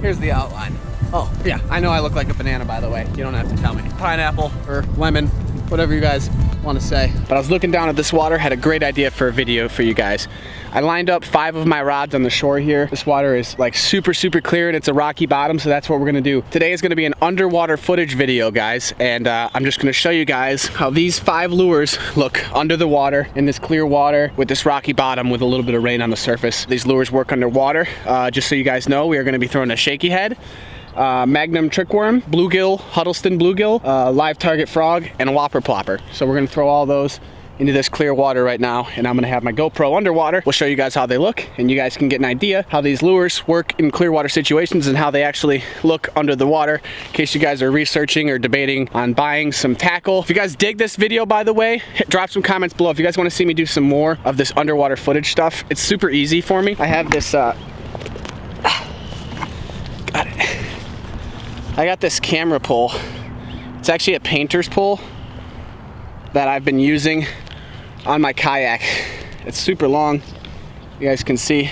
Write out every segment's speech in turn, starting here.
Here's the outline. Oh, yeah, I know I look like a banana, by the way. You don't have to tell me. Pineapple or lemon, whatever you guys want to say. But I was looking down at this water, had a great idea for a video for you guys. I lined up 5 of my rods on the shore here. This water is like super clear and it's a rocky bottom, so that's what we're gonna do. Today is gonna be an underwater footage video, guys, and I'm just gonna show you guys how these 5 lures look under the water in this clear water with this rocky bottom with a little bit of rain on the surface. These lures work underwater. Just so you guys know, we are gonna be throwing a Shaky head, Magnum trick worm, bluegill, Huddleston bluegill, live target frog, and a Whopper Plopper. So we're gonna throw all those into this clear water right now, and I'm gonna have my GoPro underwater. We'll show you guys how they look, and you guys can get an idea how these lures work in clear water situations and how they actually look under the water, in case you guys are researching or debating on buying some tackle. If you guys dig this video, by the way, drop some comments below if you guys want to see me do some more of this underwater footage stuff. It's super easy for me. I have this got it. I got this camera pole. It's actually a painter's pole that I've been using on my kayak. It's super long. You guys can see.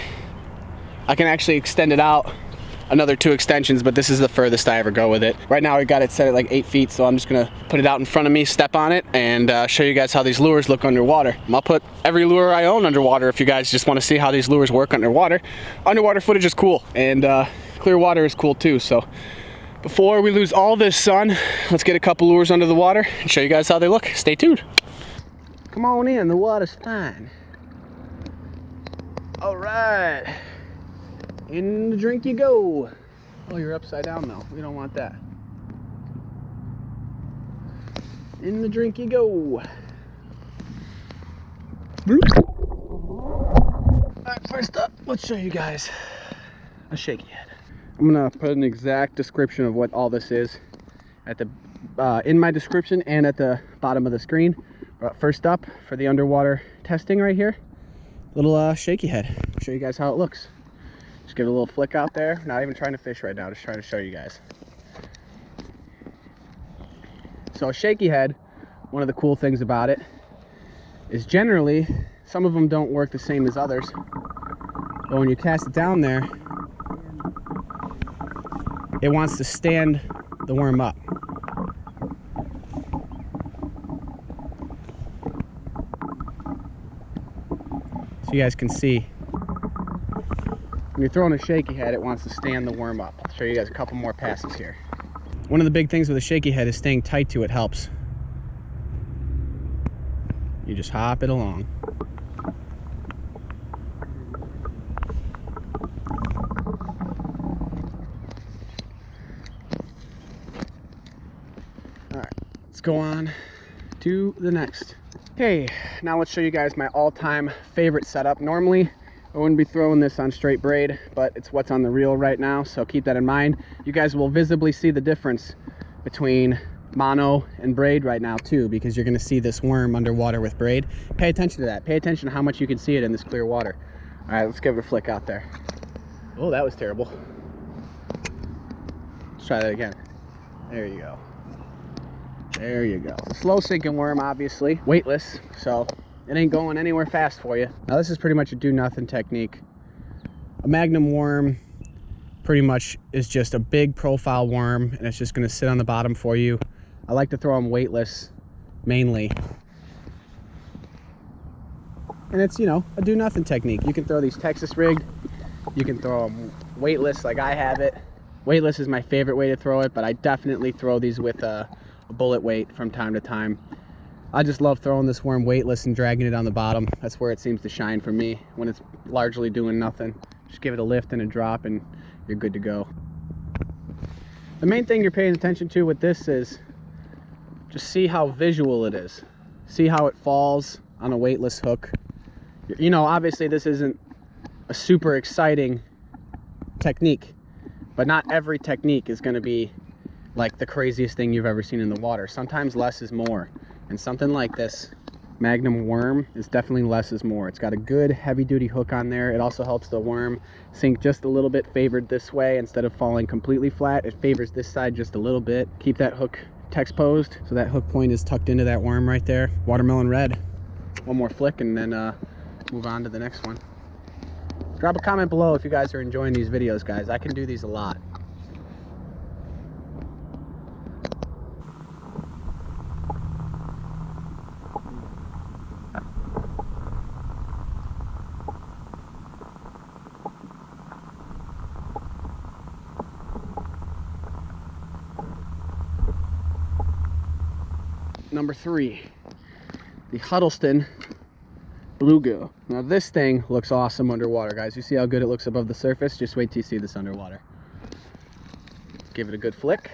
I can actually extend it out another 2 extensions, but this is the furthest I ever go with it. Right now we got it set at like 8 feet, so I'm just gonna put it out in front of me, step on it, and show you guys how these lures look underwater. I'll put every lure I own underwater if you guys just wanna see how these lures work underwater. Underwater footage is cool, and clear water is cool too, so before we lose all this sun, let's get a couple lures under the water and show you guys how they look. Stay tuned. Come on in, the water's fine. All right, in the drink you go. Oh, you're upside down though. We don't want that. In the drink you go. All right, first up, let's show you guys a Shaky head. I'm gonna put an exact description of what all this is at the in my description and at the bottom of the screen. But first up, for the underwater testing right here, little Shaky head. I'll show you guys how it looks. Just give it a little flick out there. Not even trying to fish right now, just trying to show you guys. So a Shaky head, one of the cool things about it is generally some of them don't work the same as others, but when you cast it down there, it wants to stand the worm up. So you guys can see, when you're throwing a Shaky head, it wants to stand the worm up. I'll show you guys a couple more passes here. One of the big things with a Shaky head is staying tight to it helps. You just hop it along. Let's go on to the next. Okay, now let's show you guys my all-time favorite setup. Normally, I wouldn't be throwing this on straight braid, but it's what's on the reel right now, so keep that in mind. You guys will visibly see the difference between mono and braid right now too, because you're gonna see this worm underwater with braid. Pay attention to that. Pay attention to how much you can see it in this clear water. All right, let's give it a flick out there. Oh, that was terrible. Let's try that again. There you go. There you go. Slow sinking worm, obviously. Weightless, so it ain't going anywhere fast for you. Now this is pretty much a do nothing technique. A Magnum worm pretty much is just a big profile worm, and it's just gonna sit on the bottom for you. I like to throw them weightless mainly. And it's, you know, a do nothing technique. You can throw these Texas rigged, you can throw them weightless like I have it. Weightless is my favorite way to throw it, but I definitely throw these with a bullet weight from time to time. I just love throwing this worm weightless and dragging it on the bottom. That's where it seems to shine for me, when it's largely doing nothing. Just give it a lift and a drop and you're good to go. The main thing you're paying attention to with this is just see how visual it is. See how it falls on a weightless hook. You know, obviously this isn't a super exciting technique, but not every technique is going to be like the craziest thing you've ever seen in the water. Sometimes less is more, and something like this Magnum worm is definitely less is more. It's got a good heavy duty hook on there. It also helps the worm sink just a little bit favored this way instead of falling completely flat. It favors this side just a little bit. Keep that hook text posed so that hook point is tucked into that worm right there. Watermelon red. One more flick and then move on to the next one. Drop a comment below if you guys are enjoying these videos, guys. I can do these a lot. number 3, the Huddleston BlueGill. Now this thing looks awesome underwater, guys. You see how good it looks above the surface? Just wait till you see this underwater. Give it a good flick.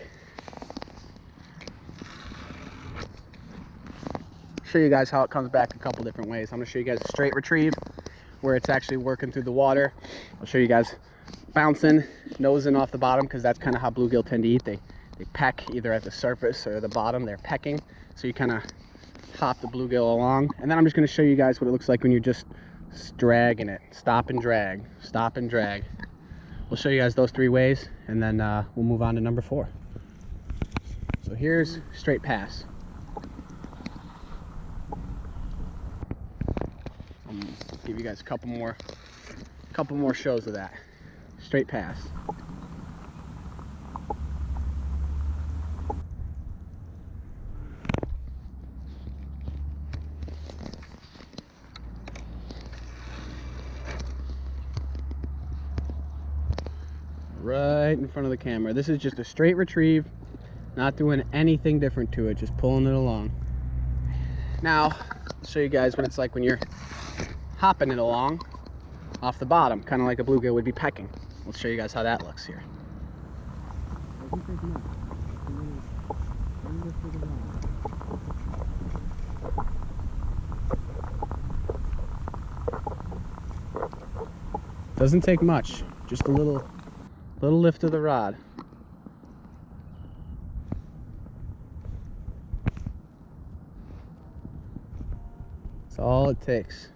Show you guys how it comes back a couple different ways. I'm going to show you guys a straight retrieve where it's actually working through the water. I'll show you guys bouncing, nosing off the bottom, because that's kind of how bluegill tend to eat. They peck either at the surface or the bottom. They're pecking, so you kind of hop the bluegill along. And then I'm just going to show you guys what it looks like when you're just dragging it. Stop and drag, stop and drag. We'll show you guys those 3 ways, and then we'll move on to number 4. So here's straight pass. Give you guys a couple more shows of that. Straight pass. Right in front of the camera. This is just a straight retrieve, not doing anything different to it, just pulling it along. Now, I'll show you guys what it's like when you're hopping it along off the bottom, kind of like a bluegill would be pecking. We'll show you guys how that looks here. Doesn't take much, just a little lift of the rod. That's all it takes.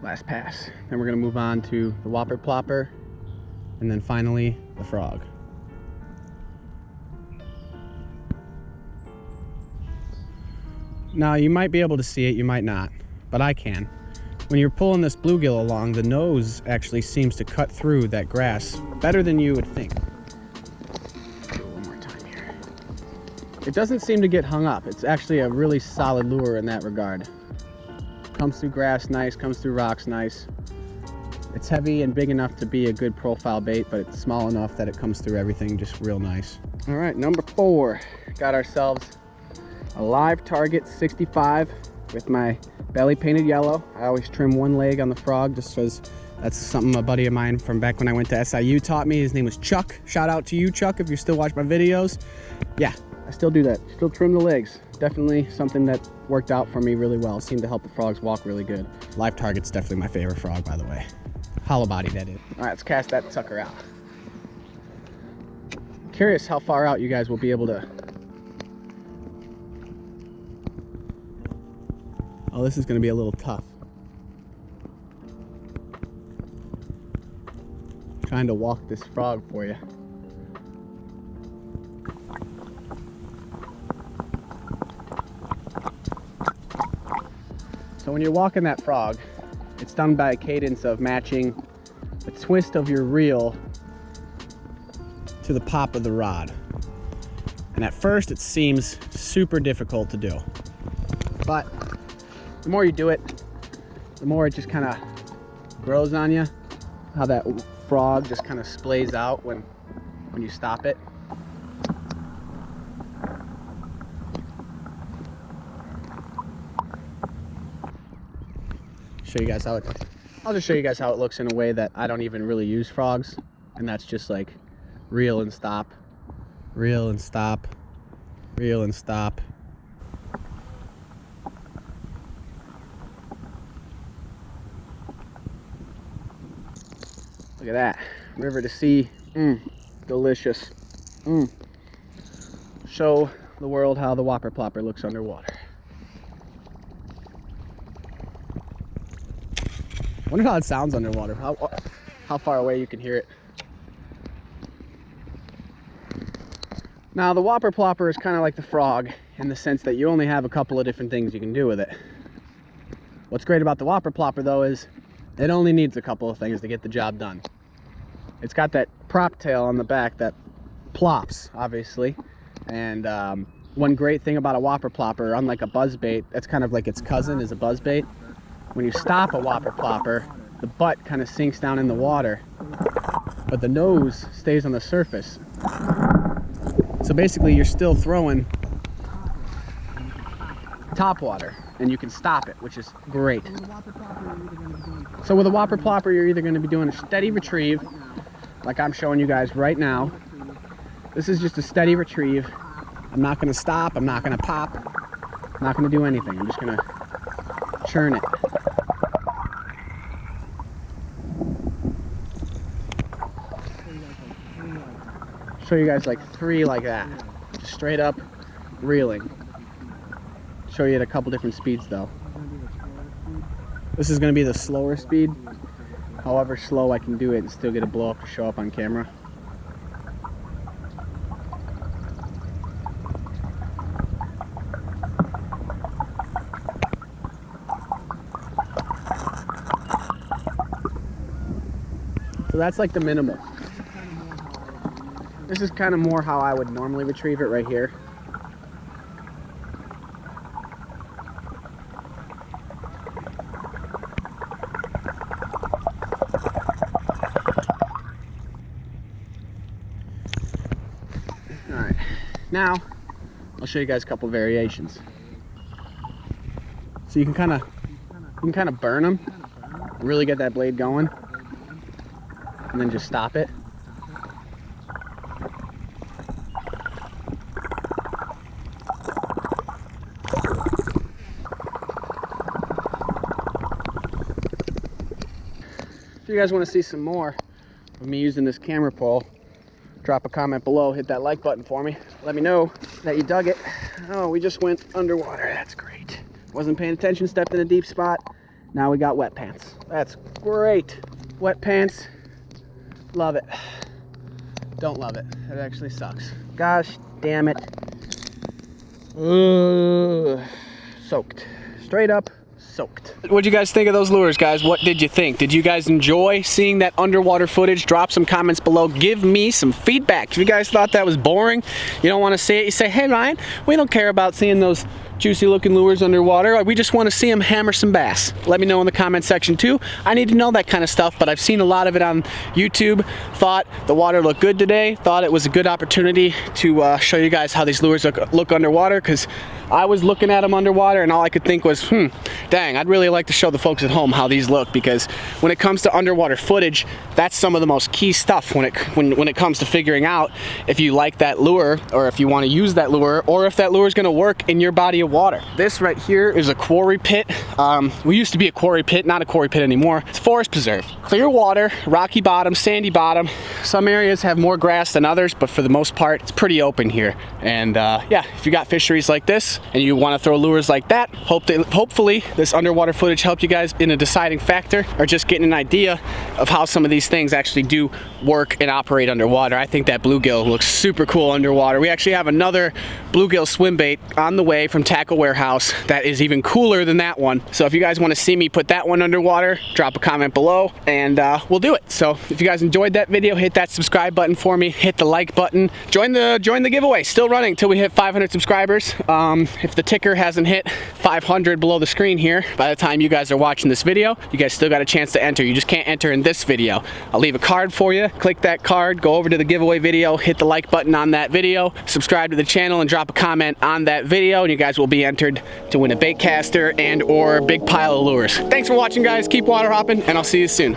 Last pass. Then we're going to move on to the Whopper Plopper, and then finally the frog. Now you might be able to see it, you might not, but I can. When you're pulling this bluegill along, the nose actually seems to cut through that grass better than you would think. Do it one more time here. It doesn't seem to get hung up. It's actually a really solid lure in that regard. Comes through grass nice, comes through rocks nice. It's heavy and big enough to be a good profile bait, but it's small enough that it comes through everything just real nice. All right, number 4. Got ourselves a live target 65 with my belly painted yellow. I always trim one leg on the frog just because that's something a buddy of mine from back when I went to SIU taught me. His name was Chuck. Shout out to you, Chuck, if you still watch my videos. Yeah, I still do that. Still trim the legs. Definitely something that worked out for me really well. Seemed to help the frogs walk really good. Live target's definitely my favorite frog, by the way. HollowBody, that is. All right, let's cast that sucker out. Curious how far out you guys will be able to. Oh, this is going to be a little tough. Trying to walk this frog for you. So when you're walking that frog, it's done by a cadence of matching the twist of your reel to the pop of the rod. And at first it seems super difficult to do. But the more you do it, the more it just kind of grows on you. How that frog just kind of splays out when you stop it. Show you guys how I'll just show you guys how it looks in a way that I don't even really use frogs, and that's just like reel and stop, reel and stop, reel and stop. Look at that, river to sea, delicious. Show the world how the Whopper Plopper looks underwater. I wonder how it sounds underwater, how far away you can hear it. Now the Whopper Plopper is kind of like the frog in the sense that you only have a couple of different things you can do with it. What's great about the Whopper Plopper though is it only needs a couple of things to get the job done. It's got that prop tail on the back that plops, obviously, and one great thing about a Whopper Plopper, unlike a buzzbait, that's kind of like its cousin is a buzzbait. When you stop a Whopper Plopper, the butt kind of sinks down in the water but the nose stays on the surface. So basically you're still throwing top water, and you can stop it, which is great. So with a Whopper Plopper, you're either going to be doing a steady retrieve, like I'm showing you guys right now. This is just a steady retrieve. I'm not going to stop, I'm not going to pop, I'm not going to do anything. I'm just going to churn it. Show you guys like 3 like that, just straight up reeling. Show you at a couple different speeds though. This is going to be the slower speed. However slow I can do it and still get a blow up to show up on camera. So that's like the minimal. This is kind of more how I would normally retrieve it right here. Alright, now I'll show you guys a couple variations. So you can kind of burn them, really get that blade going, and then just stop it. If you guys want to see some more of me using this camera pole, drop a comment below, hit that like button for me. Let me know that you dug it. Oh, we just went underwater. That's great. Wasn't paying attention, stepped in a deep spot. Now we got wet pants. That's great. Wet pants, love it. Don't love it. It actually sucks. Gosh damn it. Soaked. Straight up soaked. What'd you guys think of those lures, guys? What did you think? Did you guys enjoy seeing that underwater footage? Drop some comments below. Give me some feedback. If you guys thought that was boring, you don't want to see it, you say, hey Ryan, we don't care about seeing those juicy looking lures underwater. We just want to see them hammer some bass. Let me know in the comment section too. I need to know that kind of stuff, but I've seen a lot of it on YouTube. Thought the water looked good today. Thought it was a good opportunity to show you guys how these lures look underwater, because I was looking at them underwater and all I could think was, dang, I'd really like to show the folks at home how these look, because when it comes to underwater footage, that's some of the most key stuff when it comes to figuring out if you like that lure, or if you want to use that lure, or if that lure is going to work in your body of water. This right here is a quarry pit. We used to be a quarry pit, not a quarry pit anymore. It's forest preserve. Clear water, rocky bottom, sandy bottom. Some areas have more grass than others, but for the most part, it's pretty open here. And yeah, if you got fisheries like this and you want to throw lures like that, hopefully this underwater footage helped you guys in a deciding factor, or just getting an idea of how some of these things actually do work and operate underwater. I think that bluegill looks super cool underwater. We actually have another bluegill swim bait on the way from Tackle Warehouse that is even cooler than that one. So if you guys want to see me put that one underwater, drop a comment below and we'll do it. So if you guys enjoyed that video, hit that subscribe button for me, hit the like button, join the giveaway. Still running till we hit 500 subscribers. If the ticker hasn't hit 500 below the screen here by the time you guys are watching this video, you guys still got a chance to enter. You just can't enter in this video. I'll leave a card for you. Click that card, go over to the giveaway video, hit the like button on that video, subscribe to the channel and drop a comment on that video, and you guys will be entered to win a baitcaster and or big pile of lures. Thanks for watching, guys. Keep water hopping, and I'll see you soon.